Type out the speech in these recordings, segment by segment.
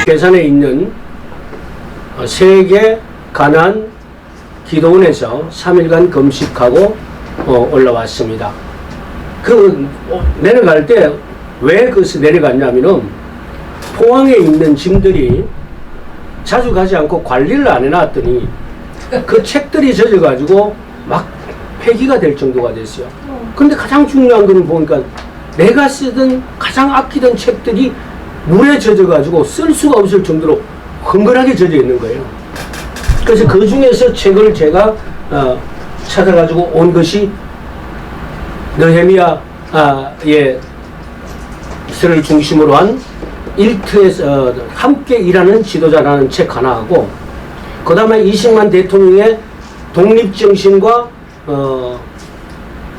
괴산에 있는 세계 가난 기도원에서 3일간 금식하고 올라왔습니다. 내려갈 때 왜 거기서 내려갔냐면은 포항에 있는 짐들이 자주 가지 않고 관리를 안 해놨더니 그 책들이 젖어가지고 막 폐기가 될 정도가 됐어요. 근데 가장 중요한 거는 보니까 내가 쓰던 가장 아끼던 책들이 물에 젖어가지고 쓸 수가 없을 정도로 흥건하게 젖어 있는 거예요. 그래서 그 중에서 책을 제가 찾아가지고 온 것이 느헤미야의 를 중심으로 한 일터에서 함께 일하는 지도자라는 책 하나하고, 그 다음에 이승만 대통령의 독립정신과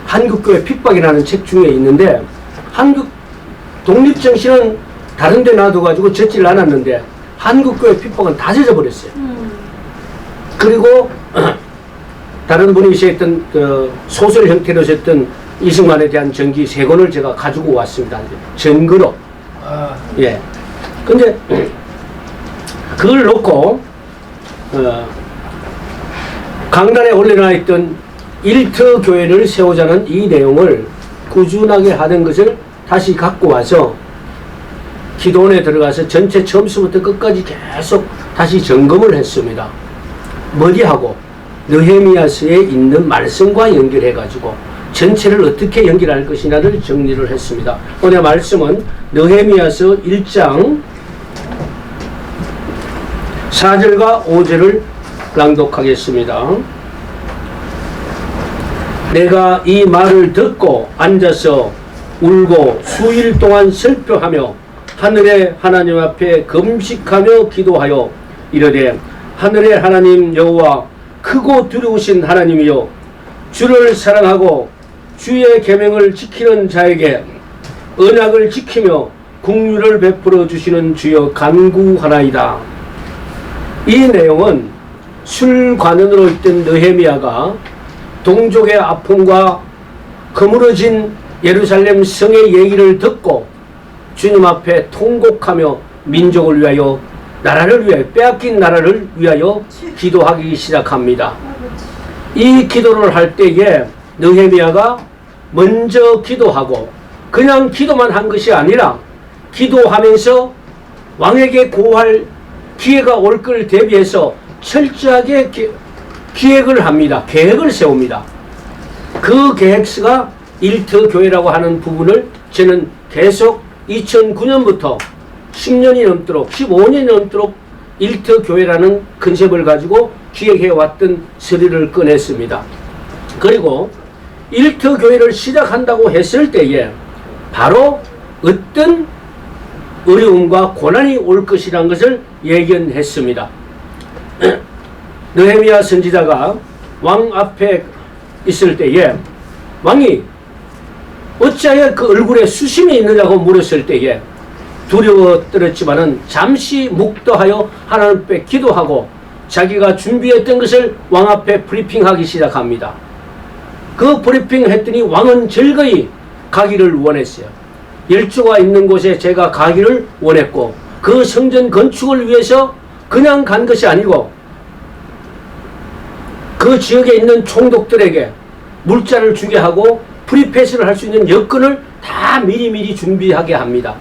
한국교회 핍박이라는 책 중에 있는데, 독립정신은 다른 데 놔둬가지고 젖질 않았는데 한국교회 핍박은 다 젖어버렸어요. 그리고 다른 분이 쓰셨던 소설 형태로 썼던 이승만에 대한 전기 3권을 제가 가지고 왔습니다. 전거로. 예. 근데 그걸 놓고 강단에 올려놔 있던 일터 교회를 세우자는 이 내용을 꾸준하게 하던 것을 다시 갖고 와서 기도원에 들어가서 전체 처음부터 끝까지 계속 다시 점검을 했습니다. 머리하고 느헤미야서에 있는 말씀과 연결해가지고 전체를 어떻게 연결할 것이냐를 정리를 했습니다. 오늘 말씀은 느헤미야서 1장 4절과 5절을 낭독하겠습니다. 내가 이 말을 듣고 앉아서 울고 수일 동안 슬퍼하며 하늘의 하나님 앞에 금식하며 기도하여 이르되, 하늘의 하나님 여호와 크고 두려우신 하나님이여, 주를 사랑하고 주의 계명을 지키는 자에게 언약을 지키며 국류를 베풀어 주시는 주여 간구하나이다. 이 내용은 술관원으로 있던 느헤미야가 동족의 아픔과 거무러진 예루살렘 성의 얘기를 듣고 주님 앞에 통곡하며 민족을 위하여, 나라를 위하여, 빼앗긴 나라를 위하여 기도하기 시작합니다. 이 기도를 할 때에 느헤미야가 먼저 기도하고, 그냥 기도만 한 것이 아니라 기도하면서 왕에게 고할 기회가 올 걸 대비해서 철저하게 기획을 합니다. 계획을 세웁니다. 그 계획서가 일터교회라고 하는 부분을 저는 계속 2009년부터 10년이 넘도록 15년이 넘도록 일터교회라는 컨셉을 가지고 기획해왔던 서류를 꺼냈습니다. 그리고 일터교회를 시작한다고 했을 때에 바로 어떤 어려움과 고난이 올 것이라는 것을 예견했습니다. 느헤미야 선지자가 왕 앞에 있을 때에 왕이 어찌하여 그 얼굴에 수심이 있느냐고 물었을 때에 두려워 떨었지만은 잠시 묵도하여 하나님 앞에 기도하고 자기가 준비했던 것을 왕 앞에 브리핑하기 시작합니다. 그 브리핑을 했더니 왕은 즐거이 가기를 원했어요. 열조가 있는 곳에 제가 가기를 원했고, 그 성전 건축을 위해서 그냥 간 것이 아니고 그 지역에 있는 총독들에게 물자를 주게 하고 프리패스를 할 수 있는 여건을 다 미리미리 준비하게 합니다.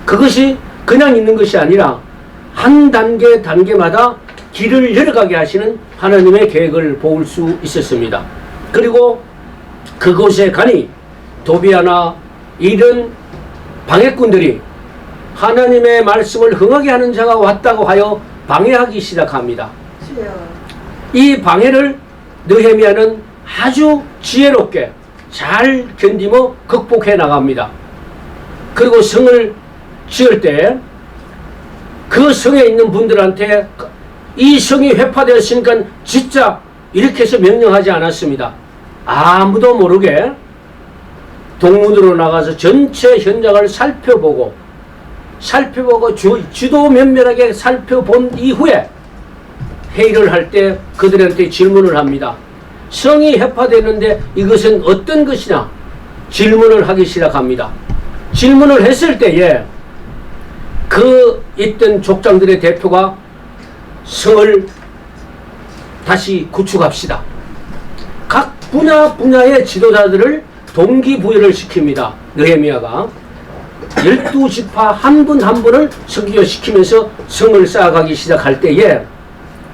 그것이 그냥 있는 것이 아니라 한 단계마다 길을 열어가게 하시는 하나님의 계획을 볼 수 있었습니다. 그리고 그곳에 가니 도비아나 이런 방해꾼들이 하나님의 말씀을 흥하게 하는 자가 왔다고 하여 방해하기 시작합니다. 이 방해를 느헤미야는 아주 지혜롭게 잘 견디며 극복해 나갑니다. 그리고 성을 지을 때 그 성에 있는 분들한테 이 성이 회파되었으니까 진짜 이렇게 해서 명령하지 않았습니다. 아무도 모르게 동문으로 나가서 전체 현장을 살펴보고 지도 면밀하게 살펴본 이후에 회의를 할 때 그들한테 질문을 합니다. 성이 회파되는데 이것은 어떤 것이냐? 질문을 하기 시작합니다. 질문을 했을 때에 그 있던 족장들의 대표가 성을 다시 구축합시다. 각 분야의 지도자들을 동기부여를 시킵니다. 느헤미야가 12지파 한 분 한 분을 선교시키면서 성을 쌓아가기 시작할 때에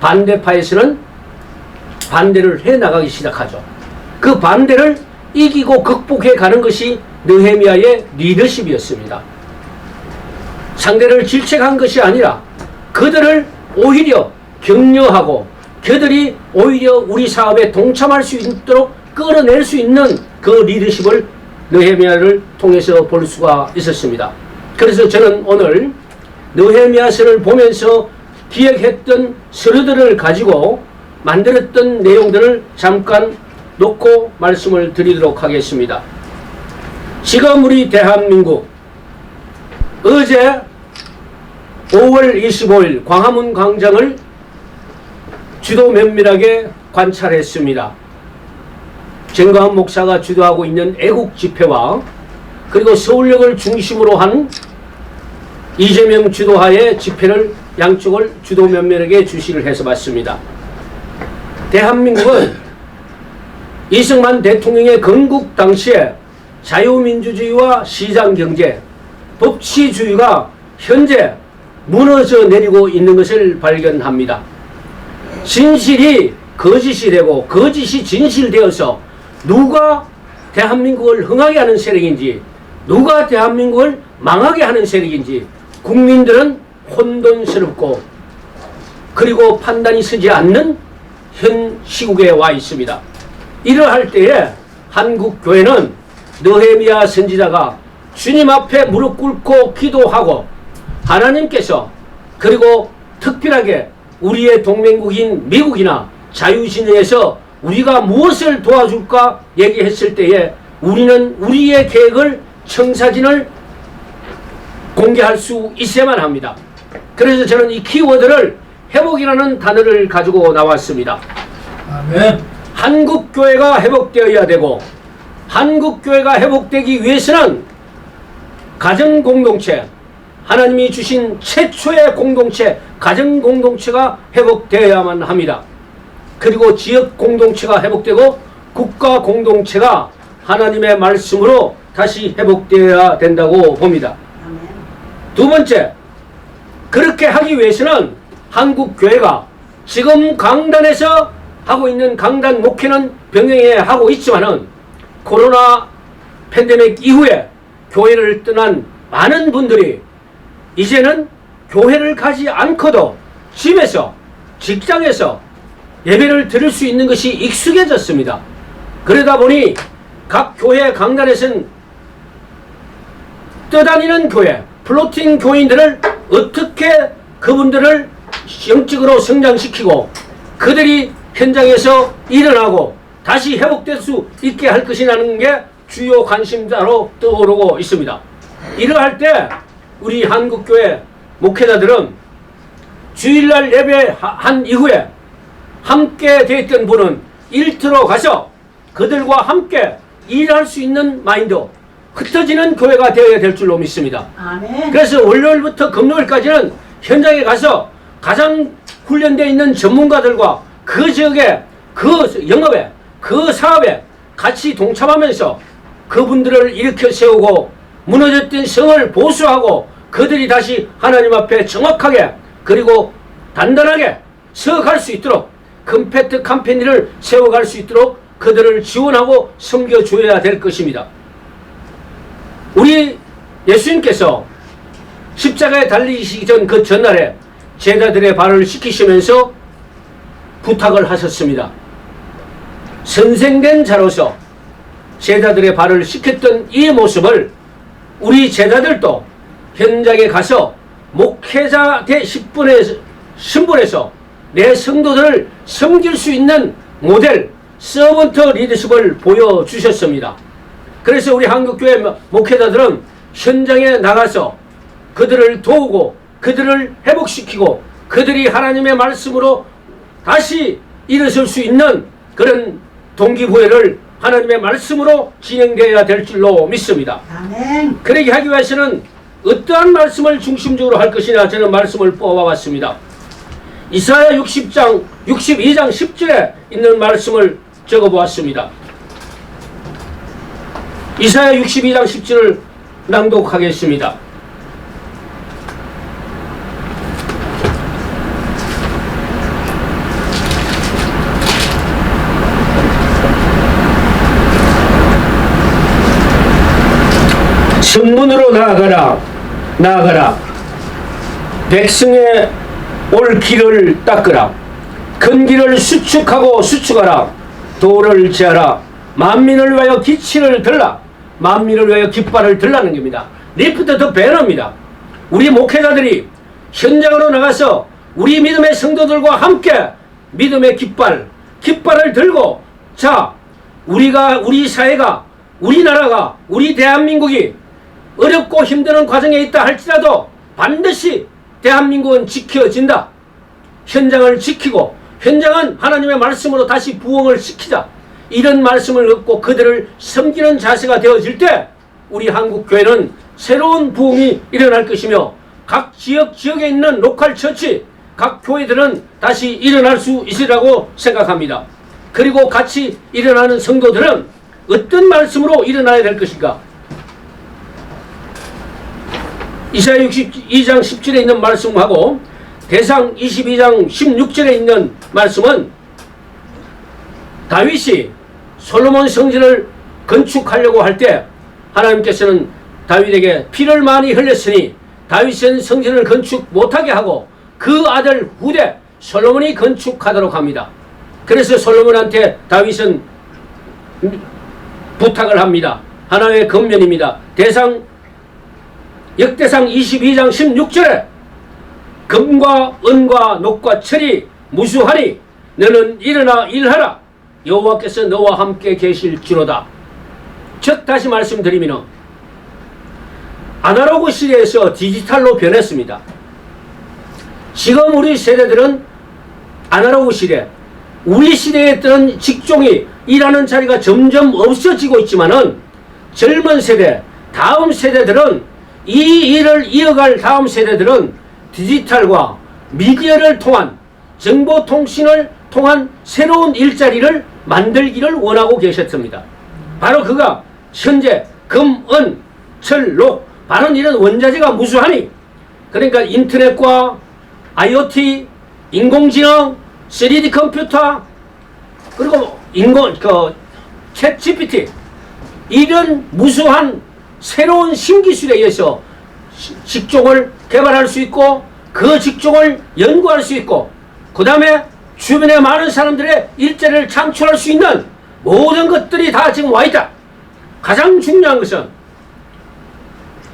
반대파에서는 반대를 해나가기 시작하죠. 그 반대를 이기고 극복해 가는 것이 느헤미야의 리더십이었습니다. 상대를 질책한 것이 아니라 그들을 오히려 격려하고 그들이 오히려 우리 사업에 동참할 수 있도록 끌어낼 수 있는 그 리더십을 느헤미야를 통해서 볼 수가 있었습니다. 그래서 저는 오늘 느헤미야서를 보면서 기획했던 서류들을 가지고 만들었던 내용들을 잠깐 놓고 말씀을 드리도록 하겠습니다. 지금 우리 대한민국 어제 5월 25일 광화문 광장을 주도 면밀하게 관찰했습니다. 정광훈 목사가 주도하고 있는 애국 집회와 그리고 서울역을 중심으로 한 이재명 주도하에 집회를 양쪽을 주도 면밀하게 주시를 해서 봤습니다. 대한민국은 이승만 대통령의 건국 당시에 자유민주주의와 시장경제, 법치주의가 현재 무너져 내리고 있는 것을 발견합니다. 진실이 거짓이 되고 거짓이 진실되어서 누가 대한민국을 흥하게 하는 세력인지 누가 대한민국을 망하게 하는 세력인지 국민들은 혼돈스럽고 그리고 판단이 서지 않는 현 시국에 와 있습니다. 이러할 때에 한국교회는 느헤미야 선지자가 주님 앞에 무릎 꿇고 기도하고 하나님께서 그리고 특별하게 우리의 동맹국인 미국이나 자유진영에서 우리가 무엇을 도와줄까 얘기했을 때에 우리는 우리의 계획을 청사진을 공개할 수 있어야만 합니다. 그래서 저는 이 키워드를 회복이라는 단어를 가지고 나왔습니다. 아멘. 한국교회가 회복되어야 되고 한국교회가 회복되기 위해서는 가정공동체, 하나님이 주신 최초의 공동체, 가정공동체가 회복되어야만 합니다. 그리고 지역공동체가 회복되고 국가공동체가 하나님의 말씀으로 다시 회복되어야 된다고 봅니다. 두 번째, 그렇게 하기 위해서는 한국교회가 지금 강단에서 하고 있는 강단 목회는 병행해 하고 있지만은 코로나 팬데믹 이후에 교회를 떠난 많은 분들이 이제는 교회를 가지 않고도 집에서 직장에서 예배를 드릴 수 있는 것이 익숙해졌습니다. 그러다 보니 각 교회 강단에서는 떠다니는 교회, 플로팅 교인들을 어떻게 그분들을 영적으로 성장시키고 그들이 현장에서 일어나고 다시 회복될 수 있게 할 것이라는 게 주요 관심사로 떠오르고 있습니다. 이러할 때 우리 한국교회 목회자들은 주일날 예배한 이후에 함께 되었던 분은 일터로 가서 그들과 함께 일할 수 있는 마인드, 흩어지는 교회가 되어야 될 줄로 믿습니다. 아멘. 그래서 월요일부터 금요일까지는 현장에 가서 가장 훈련되어 있는 전문가들과 그 지역에 그 영업에 그 사업에 같이 동참하면서 그분들을 일으켜 세우고 무너졌던 성을 보수하고 그들이 다시 하나님 앞에 정확하게 그리고 단단하게 서갈 수 있도록 컴패트 컴퍼니를 세워갈 수 있도록 그들을 지원하고 섬겨줘야 될 것입니다. 우리 예수님께서 십자가에 달리시기 전 그 전날에 제자들의 발을 씻기시면서 부탁을 하셨습니다. 선생된 자로서 제자들의 발을 씻겼던 이 모습을 우리 제자들도 현장에 가서 목회자 대 신분에서 내 성도들을 섬길 수 있는 모델 서번트 리더십을 보여주셨습니다. 그래서 우리 한국교회 목회자들은 현장에 나가서 그들을 도우고 그들을 회복시키고 그들이 하나님의 말씀으로 다시 일어설 수 있는 그런 동기부여를 하나님의 말씀으로 진행되어야 될 줄로 믿습니다. 아멘. 그러게 하기 위해서는 어떠한 말씀을 중심적으로 할 것이냐 저는 말씀을 뽑아봤습니다. 이사야 62장 10절에 있는 말씀을 적어보았습니다. 이사야 62장 10절을 낭독하겠습니다. 성문으로 나아가라. 백성의 올 길을 닦으라. 큰 길을 수축하라. 도를 제하라. 만민을 위하여 기치를 들라. 만민을 위하여 깃발을 들라는 겁니다. 리프트 더 배너입니다. 우리 목회자들이 현장으로 나가서 우리 믿음의 성도들과 함께 믿음의 깃발을 들고, 자, 우리 사회가, 우리나라가, 우리 대한민국이 어렵고 힘드는 과정에 있다 할지라도 반드시 대한민국은 지켜진다. 현장을 지키고 현장은 하나님의 말씀으로 다시 부흥을 시키자. 이런 말씀을 얻고 그들을 섬기는 자세가 되어질 때 우리 한국교회는 새로운 부흥이 일어날 것이며 각 지역에 있는 로컬 처치, 각 교회들은 다시 일어날 수 있으리라고 생각합니다. 그리고 같이 일어나는 성도들은 어떤 말씀으로 일어나야 될 것인가? 이사야 62장 10절에 있는 말씀하고 대상 22장 16절에 있는 말씀은 다윗이 솔로몬 성전을 건축하려고 할 때 하나님께서는 다윗에게 피를 많이 흘렸으니 다윗은 성전을 건축 못하게 하고 그 아들 후대 솔로몬이 건축하도록 합니다. 그래서 솔로몬한테 다윗은 부탁을 합니다. 하나의 권면입니다. 역대상 22장 16절에 금과 은과 녹과 철이 무수하니 너는 일어나 일하라. 여호와께서 너와 함께 계실지로다. 즉 다시 말씀드리면 아날로그 시대에서 디지털로 변했습니다. 지금 우리 세대들은 아날로그 시대, 우리 시대에 있던 직종이 일하는 자리가 점점 없어지고 있지만은 젊은 세대, 다음 세대들은 이 일을 이어갈 다음 세대들은 디지털과 미디어를 통한 정보통신을 통한 새로운 일자리를 만들기를 원하고 계셨습니다. 바로 그가 현재 금, 은, 철, 녹 바로 이런 원자재가 무수하니 그러니까 인터넷과 IoT, 인공지능, 3D 컴퓨터 그리고 챗 GPT 이런 무수한 새로운 신기술에 의해서 직종을 개발할 수 있고 그 직종을 연구할 수 있고 그 다음에 주변에 많은 사람들의 일자리를 창출할 수 있는 모든 것들이 다 지금 와있다. 가장 중요한 것은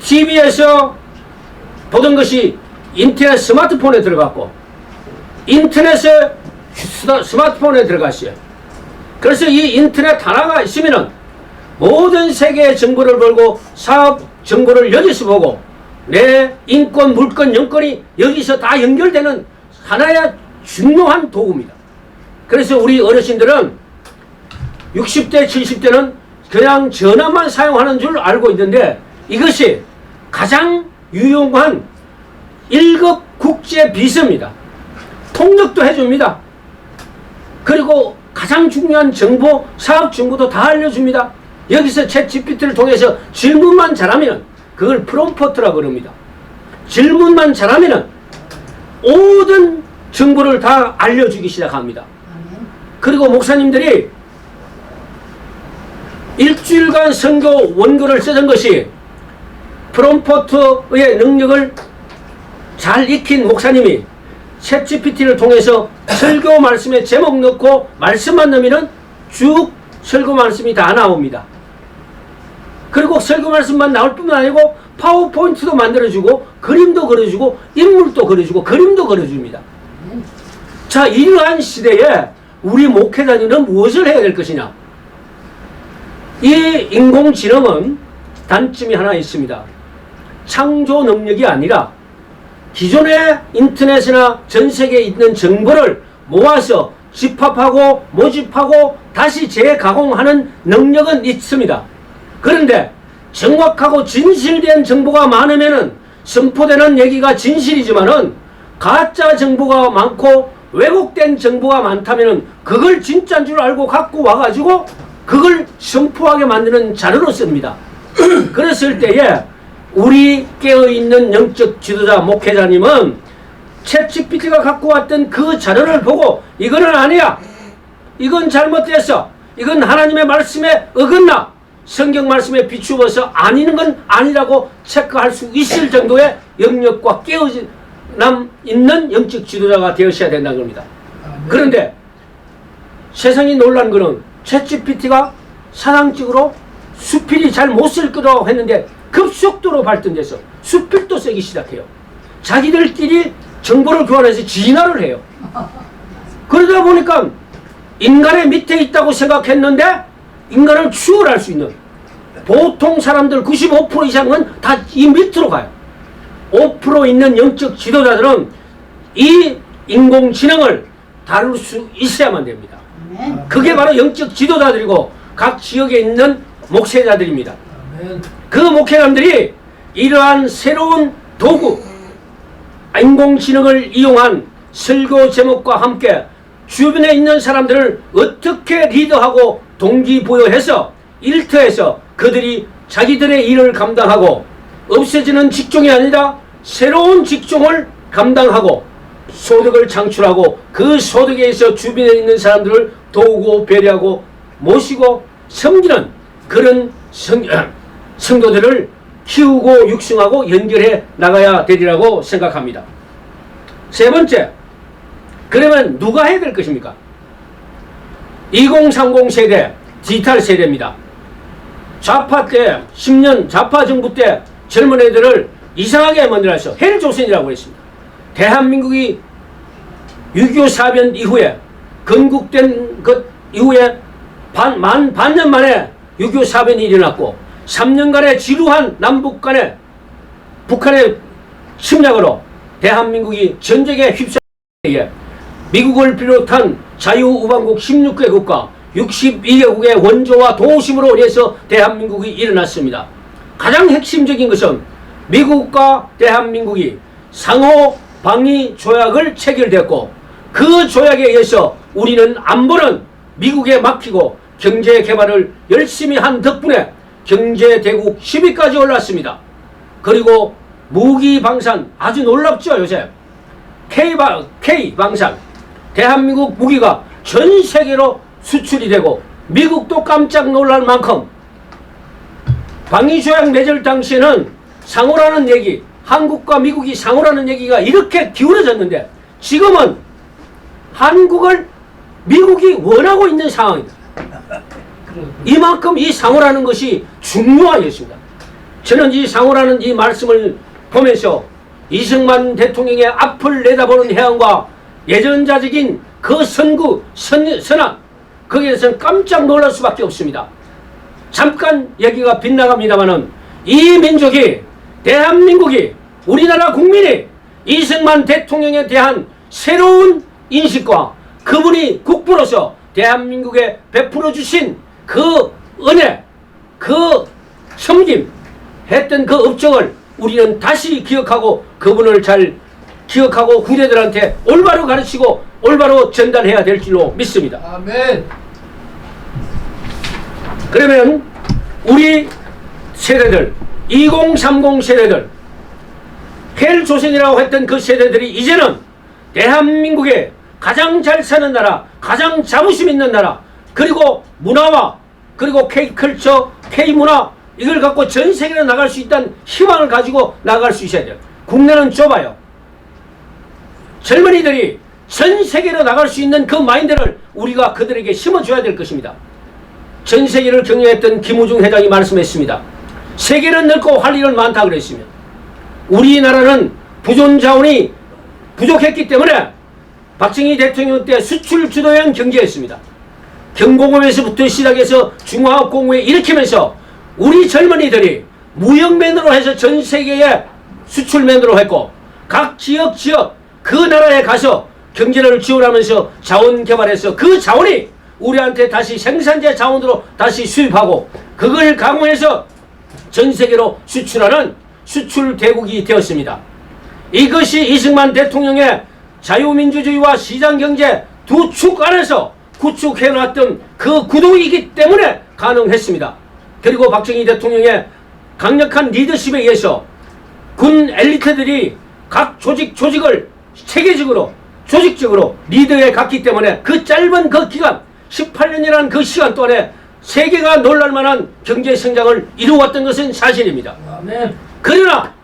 TV에서 보던 것이 인터넷 스마트폰에 들어갔고 인터넷에 스마트폰에 들어갔어요. 그래서 이 인터넷 하나가 있으면은 모든 세계의 정보를 벌고 사업 정보를 여기서 보고 내 인권, 물권, 영권이 여기서 다 연결되는 하나의 중요한 도구입니다. 그래서 우리 어르신들은 60대, 70대는 그냥 전화만 사용하는 줄 알고 있는데 이것이 가장 유용한 1급 국제 비서입니다. 통역도 해줍니다. 그리고 가장 중요한 정보, 사업 정보도 다 알려줍니다. 여기서 챗 GPT를 통해서 질문만 잘하면 그걸 프롬프트라고 그럽니다. 질문만 잘하면 모든 정보를 다 알려주기 시작합니다. 그리고 목사님들이 일주일간 선교 원고를 쓰던 것이 프롬프트의 능력을 잘 익힌 목사님이 챗 GPT를 통해서 설교 말씀에 제목 넣고 말씀만 넣으면 쭉 설교 말씀이 다 나옵니다. 그리고 설교 말씀만 나올 뿐만 아니고 파워포인트도 만들어주고 그림도 그려주고 인물도 그려주고 그림도 그려줍니다. 자, 이러한 시대에 우리 목회자들은 무엇을 해야 될 것이냐? 이 인공지능은 단점이 하나 있습니다. 창조 능력이 아니라 기존의 인터넷이나 전 세계에 있는 정보를 모아서 집합하고 모집하고 다시 재가공하는 능력은 있습니다. 그런데 정확하고 진실된 정보가 많으면은 선포되는 얘기가 진실이지만은 가짜 정보가 많고 왜곡된 정보가 많다면은 그걸 진짜인 줄 알고 갖고 와가지고 그걸 선포하게 만드는 자료로 씁니다. 그랬을 때에 우리 깨어있는 영적 지도자 목회자님은 챗GPT가 갖고 왔던 그 자료를 보고 이거는 아니야, 이건 잘못됐어, 이건 하나님의 말씀에 어긋나, 성경 말씀에 비추어서 아니는 건 아니라고 체크할 수 있을 정도의 영역과 깨어남 있는 영적 지도자가 되어셔야 된다는 겁니다. 그런데 세상이 놀란 거는 챗GPT가 사상적으로 수필이 잘 못 쓸 거라고 했는데 급속도로 발전돼서 수필도 쓰기 시작해요. 자기들끼리 정보를 교환해서 진화를 해요. 그러다 보니까 인간의 밑에 있다고 생각했는데 인간을 추월할 수 있는, 보통 사람들 95% 이상은 다 이 밑으로 가요. 5% 있는 영적 지도자들은 이 인공지능을 다룰 수 있어야만 됩니다. 그게 바로 영적 지도자들이고 각 지역에 있는 목회자들입니다. 그 목회자들이 이러한 새로운 도구, 인공지능을 이용한 설교 제목과 함께 주변에 있는 사람들을 어떻게 리더하고 동기부여해서 일터에서 그들이 자기들의 일을 감당하고 없어지는 직종이 아니라 새로운 직종을 감당하고 소득을 창출하고 그 소득에 의해서 주변에 있는 사람들을 도우고 배려하고 모시고 섬기는 그런 성도들을 키우고 육성하고 연결해 나가야 되리라고 생각합니다. 세 번째, 그러면 누가 해야 될 것입니까? 2030 세대, 디지털 세대입니다. 좌파 때, 10년 좌파 정부 때 젊은 애들을 이상하게 만들어서 헬조선이라고 했습니다. 대한민국이 6.25 사변 이후에 건국된 그 이후에 반년 만에 6.25 사변이 일어났고 3년간의 지루한 남북 간의 북한의 침략으로 대한민국이 전쟁에 휩싸여 미국을 비롯한 자유우방국 16개국과 62개국의 원조와 도심으로 인해서 대한민국이 일어났습니다. 가장 핵심적인 것은 미국과 대한민국이 상호 방위 조약을 체결됐고 그 조약에 의해서 우리는 안보는 미국에 맡기고 경제 개발을 열심히 한 덕분에 경제대국 10위까지 올랐습니다. 그리고 무기 방산 아주 놀랍죠. 요새 K방산 대한민국 무기가 전 세계로 수출이 되고 미국도 깜짝 놀랄 만큼 방위조약 맺을 당시에는 상호라는 얘기, 한국과 미국이 상호라는 얘기가 이렇게 기울어졌는데 지금은 한국을 미국이 원하고 있는 상황입니다. 이만큼 이 상호라는 것이 중요하겠습니다. 저는 이 상호라는 이 말씀을 보면서 이승만 대통령의 앞을 내다보는 해안과 예전자적인 그 선언, 거기에서는 깜짝 놀랄 수밖에 없습니다. 잠깐 얘기가 빗나갑니다마는 이 민족이, 대한민국이, 우리나라 국민이 이승만 대통령에 대한 새로운 인식과 그분이 국부로서 대한민국에 베풀어 주신 그 은혜, 그 섬김, 했던 그 업적을 우리는 다시 기억하고 그분을 잘 기억하고 후대들한테 올바로 가르치고 올바로 전달해야 될 줄로 믿습니다. 아멘. 그러면 우리 세대들, 2030 세대들, 헬조선이라고 했던 그 세대들이 이제는 대한민국에 가장 잘 사는 나라, 가장 자부심 있는 나라, 그리고 문화와 그리고 K컬처, K문화 이걸 갖고 전 세계로 나갈 수 있다는 희망을 가지고 나갈 수 있어야 돼요. 국내는 좁아요. 젊은이들이 전 세계로 나갈 수 있는 그 마인드를 우리가 그들에게 심어줘야 될 것입니다. 전 세계를 경영했던 김우중 회장이 말씀했습니다. 세계는 넓고 할 일은 많다 그랬으면 우리나라는 부존 자원이 부족했기 때문에 박정희 대통령 때 수출 주도형 경제였습니다. 경공업에서부터 시작해서 중화학공업에 일으키면서 우리 젊은이들이 무역맨으로 해서 전 세계에 수출맨으로 했고 각 지역 그 나라에 가서 경제를 지원하면서 자원 개발해서 그 자원이 우리한테 다시 생산재 자원으로 다시 수입하고 그걸 가공해서 전 세계로 수출하는 수출대국이 되었습니다. 이것이 이승만 대통령의 자유민주주의와 시장경제 두 축 안에서 구축해놨던 그 구도이기 때문에 가능했습니다. 그리고 박정희 대통령의 강력한 리더십에 의해서 군 엘리트들이 각 조직을 체계적으로 조직적으로 리더해 갔기 때문에 그 짧은 그 기간 18년이라는 그 시간 동안에 세계가 놀랄만한 경제성장을 이루어왔던 것은 사실입니다. 아멘. 그러나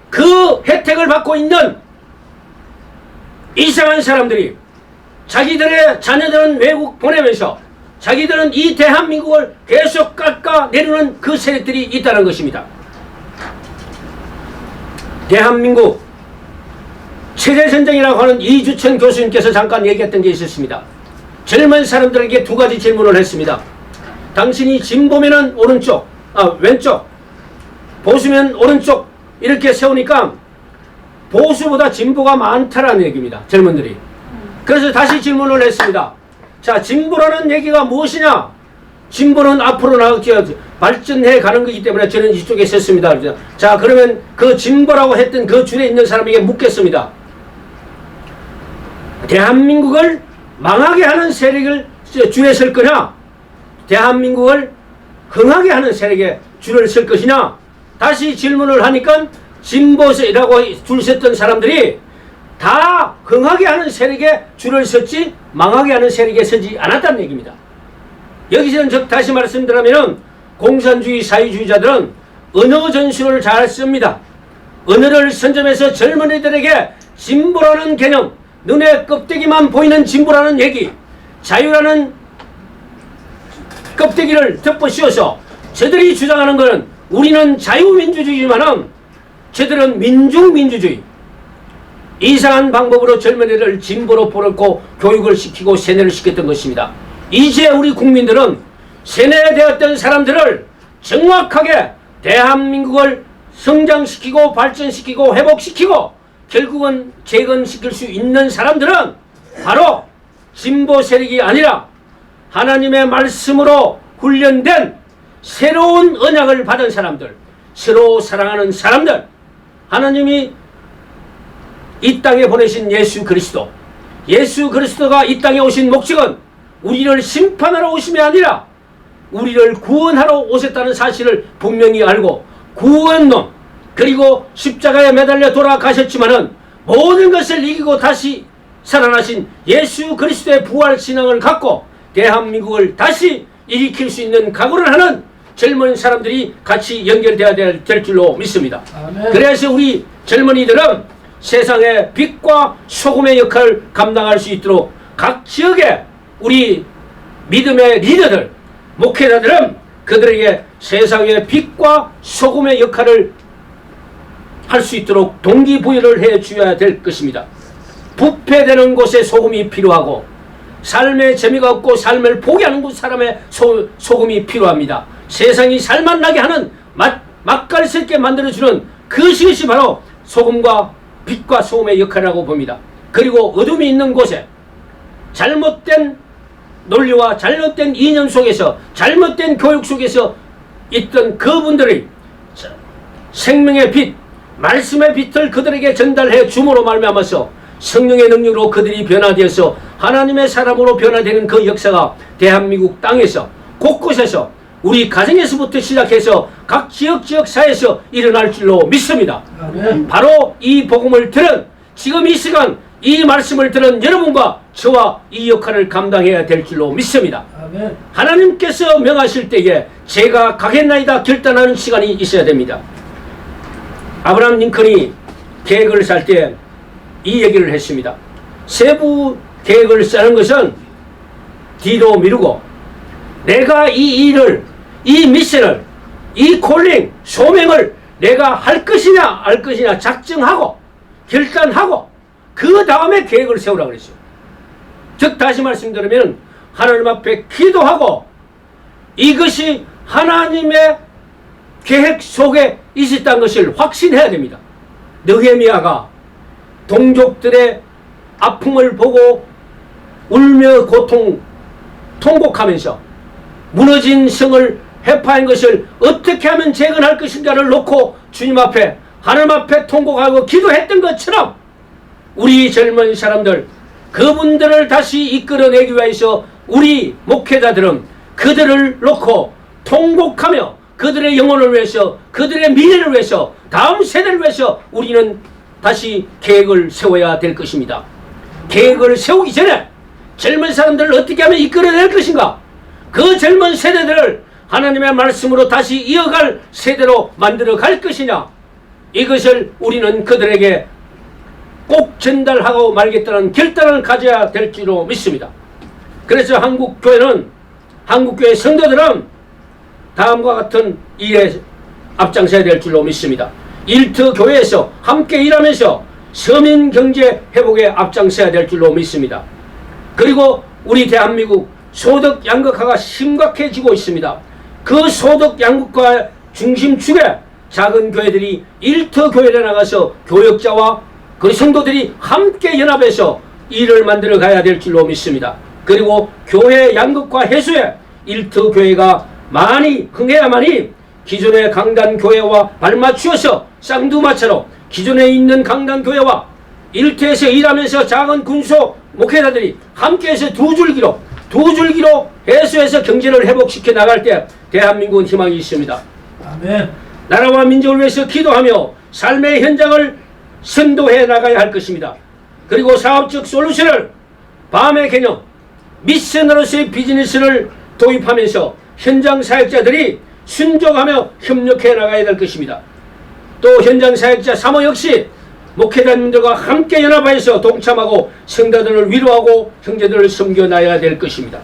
그 혜택을 받고 있는 이상한 사람들이 자기들의 자녀들은 외국 보내면서 자기들은 이 대한민국을 계속 깎아내리는 그 세력들이 있다는 것입니다. 대한민국 체제전쟁이라고 하는 이주천 교수님께서 잠깐 얘기했던 게 있었습니다. 젊은 사람들에게 두 가지 질문을 했습니다. 당신이 진보면은 오른쪽, 왼쪽, 보수면 오른쪽 이렇게 세우니까 보수보다 진보가 많다라는 얘기입니다. 젊은들이. 그래서 다시 질문을 했습니다. 자, 진보라는 얘기가 무엇이냐? 진보는 앞으로 나가기 발전해 가는 거기 때문에 저는 이쪽에 섰습니다. 자, 그러면 그 진보라고 했던 그 줄에 있는 사람에게 묻겠습니다. 대한민국을 망하게 하는 세력을 줄에 설 거냐? 대한민국을 흥하게 하는 세력에 줄을 설 것이냐? 다시 질문을 하니까 진보세라고 줄 섰던 사람들이 다 흥하게 하는 세력에 줄을 섰지 망하게 하는 세력에 서지 않았다는 얘기입니다. 여기서는 즉 다시 말씀드리면 공산주의 사회주의자들은 언어 전술을 잘 씁니다. 언어를 선점해서 젊은이들에게 진보라는 개념, 눈에 껍데기만 보이는 진보라는 얘기, 자유라는 껍데기를 덮어 씌워서 저들이 주장하는 것은 우리는 자유민주주의지만은 저들은 민중민주주의, 이상한 방법으로 젊은이를 진보로 보놓고 교육을 시키고 세뇌를 시켰던 것입니다. 이제 우리 국민들은 세뇌되었던 사람들을 정확하게 대한민국을 성장시키고 발전시키고 회복시키고 결국은 재건시킬 수 있는 사람들은 바로 진보 세력이 아니라 하나님의 말씀으로 훈련된 새로운 언약을 받은 사람들, 서로 사랑하는 사람들, 하나님이 이 땅에 보내신 예수 그리스도가 이 땅에 오신 목적은 우리를 심판하러 오심이 아니라 우리를 구원하러 오셨다는 사실을 분명히 알고 구원론 그리고 십자가에 매달려 돌아가셨지만은 모든 것을 이기고 다시 살아나신 예수 그리스도의 부활 신앙을 갖고 대한민국을 다시 일으킬 수 있는 각오를 하는 젊은 사람들이 같이 연결되어야 될 줄로 믿습니다. 아멘. 그래서 우리 젊은이들은 세상의 빛과 소금의 역할을 감당할 수 있도록 각 지역에 우리 믿음의 리더들, 목회자들은 그들에게 세상의 빛과 소금의 역할을 할 수 있도록 동기부여를 해줘야 될 것입니다. 부패되는 곳에 소금이 필요하고 삶의 재미가 없고 삶을 포기하는 곳 사람의 소금이 필요합니다. 세상이 살맛나게 하는 맛깔스럽게 만들어주는 그것이 바로 소금과 빛과 소금의 역할이라고 봅니다. 그리고 어둠이 있는 곳에 잘못된 논리와 잘못된 이념 속에서 잘못된 교육 속에서 있던 그분들의 생명의 빛, 말씀의 빛을 그들에게 전달해 줌으로 말미암아서 성령의 능력으로 그들이 변화되어서 하나님의 사람으로 변화되는 그 역사가 대한민국 땅에서 곳곳에서 우리 가정에서부터 시작해서 각 지역사회에서 일어날 줄로 믿습니다. 아멘. 바로 이 복음을 들은 지금 이 시간 이 말씀을 들은 여러분과 저와 이 역할을 감당해야 될 줄로 믿습니다. 아멘. 하나님께서 명하실 때에 제가 가겠나이다 결단하는 시간이 있어야 됩니다. 아브라함 링컨이 계획을 짤 때 이 얘기를 했습니다. 세부 계획을 짜는 것은 뒤로 미루고 내가 이 일을, 이 미션을, 이 콜링, 소명을 내가 할 것이냐 알 것이냐 작정하고 결단하고 그 다음에 계획을 세우라고 그랬어요. 즉 다시 말씀드리면 하나님 앞에 기도하고 이것이 하나님의 계획 속에 있었다는 것을 확신해야 됩니다. 느헤미야가 동족들의 아픔을 보고 울며 통곡하면서 무너진 성을 회파한 것을 어떻게 하면 재건할 것인가를 놓고 주님 앞에 하나님 앞에 통곡하고 기도했던 것처럼 우리 젊은 사람들, 그분들을 다시 이끌어내기 위해서 우리 목회자들은 그들을 놓고 통곡하며 그들의 영혼을 위해서, 그들의 미래를 위해서, 다음 세대를 위해서 우리는 다시 계획을 세워야 될 것입니다. 계획을 세우기 전에 젊은 사람들을 어떻게 하면 이끌어낼 것인가? 그 젊은 세대들을 하나님의 말씀으로 다시 이어갈 세대로 만들어 갈 것이냐? 이것을 우리는 그들에게 꼭 전달하고 말겠다는 결단을 가져야 될 줄로 믿습니다. 그래서 한국교회 성도들은 다음과 같은 일에 앞장서야 될 줄로 믿습니다. 일터교회에서 함께 일하면서 서민경제 회복에 앞장서야 될 줄로 믿습니다. 그리고 우리 대한민국 소득 양극화가 심각해지고 있습니다. 그 소득 양극화 중심축에 작은 교회들이 일터교회에 나가서 교역자와 그 성도들이 함께 연합해서 일을 만들어 가야 될 줄로 믿습니다. 그리고 교회 양극화 해소에 일터교회가 많이 흥해야만이 기존의 강단교회와 발맞추어서 쌍두마차로 기존에 있는 강단교회와 일터에서 일하면서 작은 군소 목회자들이 함께해서 두 줄기로 해소해서 경제를 회복시켜 나갈 때 대한민국은 희망이 있습니다. 아멘. 나라와 민족을 위해서 기도하며 삶의 현장을 선도해 나가야 할 것입니다. 그리고 사업적 솔루션을 밤의 개념, 미션으로서의 비즈니스를 도입하면서 현장 사역자들이 순종하며 협력해 나가야 될 것입니다. 또 현장 사역자 사모 역시 목회자님들과 함께 연합하여서 동참하고 성도들을 위로하고 형제들을 섬겨놔야 될 것입니다.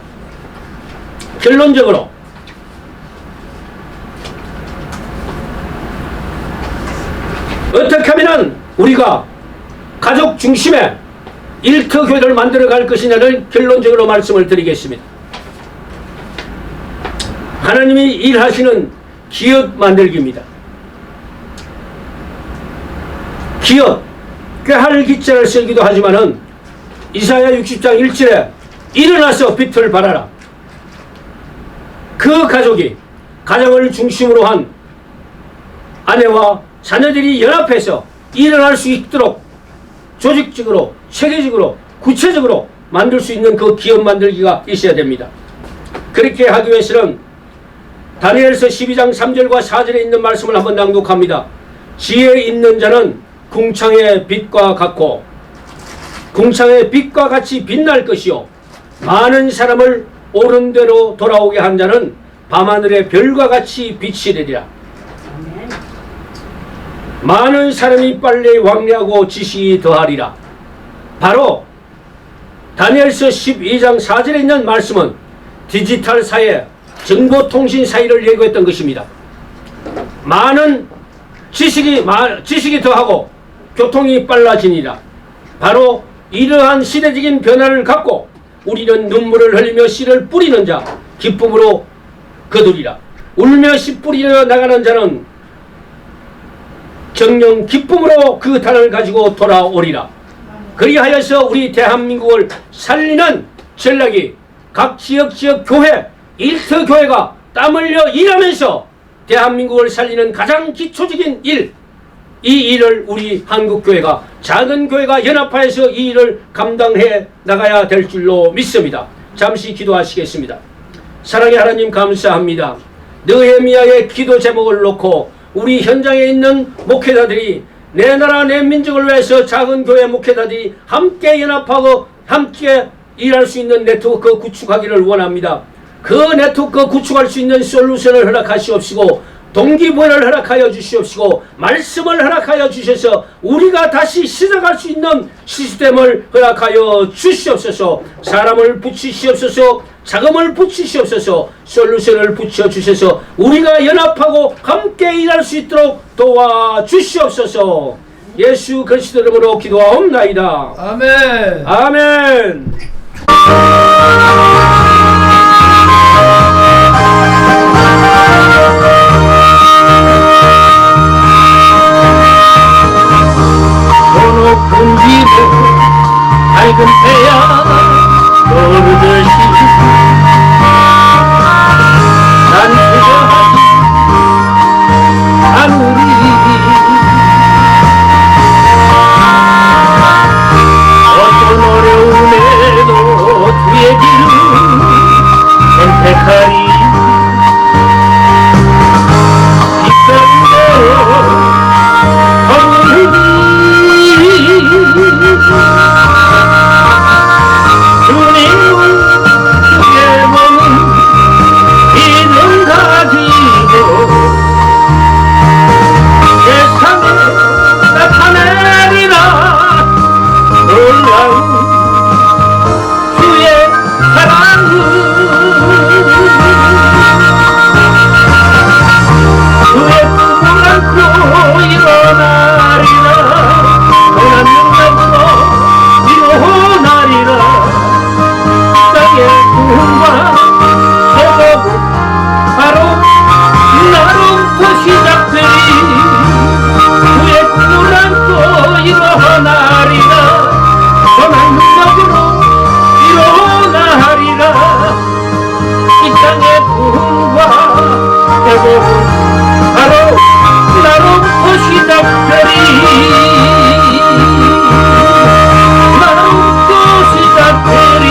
결론적으로 어떻게 하면 우리가 가족 중심의 일터교회를 만들어갈 것이냐를 결론적으로 말씀을 드리겠습니다. 하나님이 일하시는 기업 만들기입니다. 기업, 꾀할 기자를 쓰기도 하지만은 이사야 60장 1절에 일어나서 빛을 발하라. 그 가족이 가정을 중심으로 한 아내와 자녀들이 연합해서 일어날 수 있도록 조직적으로, 체계적으로, 구체적으로 만들 수 있는 그 기업 만들기가 있어야 됩니다. 그렇게 하기 위해서는 다니엘서 12장 3절과 4절에 있는 말씀을 한번 낭독합니다. 지혜 있는 자는 궁창의 빛과 같고 궁창의 빛과 같이 빛날 것이요 많은 사람을 옳은 대로 돌아오게 한 자는 밤하늘의 별과 같이 빛이 되리라. 많은 사람이 빨리 왕래하고 지식이 더하리라. 바로 다니엘서 12장 4절에 있는 말씀은 디지털 사회, 정보통신 사회를 예고했던 것입니다. 많은 지식이 더하고 교통이 빨라지니라. 바로 이러한 시대적인 변화를 갖고 우리는 눈물을 흘리며 씨를 뿌리는 자, 기쁨으로 거두리라. 울며 씨 뿌리려 나가는 자는 정령 기쁨으로 그 달을 가지고 돌아오리라. 그리하여서 우리 대한민국을 살리는 전략이 각 지역 교회, 일터교회가 땀 흘려 일하면서 대한민국을 살리는 가장 기초적인 일, 이 일을 우리 한국교회가, 작은 교회가 연합하여서 이 일을 감당해 나가야 될 줄로 믿습니다. 잠시 기도하시겠습니다. 사랑의 하나님 감사합니다. 느헤미야의 기도 제목을 놓고 우리 현장에 있는 목회자들이 내 나라 내 민족을 위해서 작은 교회 목회자들이 함께 연합하고 함께 일할 수 있는 네트워크 구축하기를 원합니다. 그 네트워크 구축할 수 있는 솔루션을 허락하시옵시고 동기부여를 허락하여 주시옵시고 말씀을 허락하여 주셔서 우리가 다시 시작할 수 있는 시스템을 허락하여 주시옵소서. 사람을 붙이시옵소서. 자금을 붙이시옵소서. 솔루션을 붙여주셔서 우리가 연합하고 함께 일할 수 있도록 도와주시옵소서. 예수 그리스도 이름으로 기도하옵나이다. 아멘. 아멘. 높은 길을 밝은 태양 오르듯이 난 그저 하늘이 대복은 바로 나로부터시다 별이 나로부터시다 별이.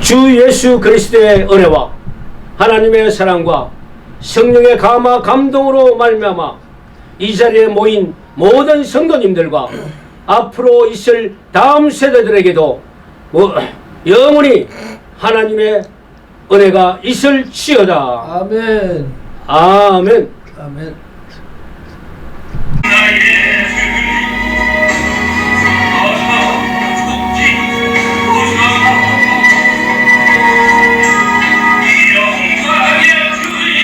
주 예수 그리스도의 은혜와 하나님의 사랑과 성령의 감화 감동으로 말미암아 이 자리에 모인 모든 성도님들과 앞으로 있을 다음 세대들에게도 영원히 하나님의 은혜가 있을지어다. 아멘. 아멘. 아멘.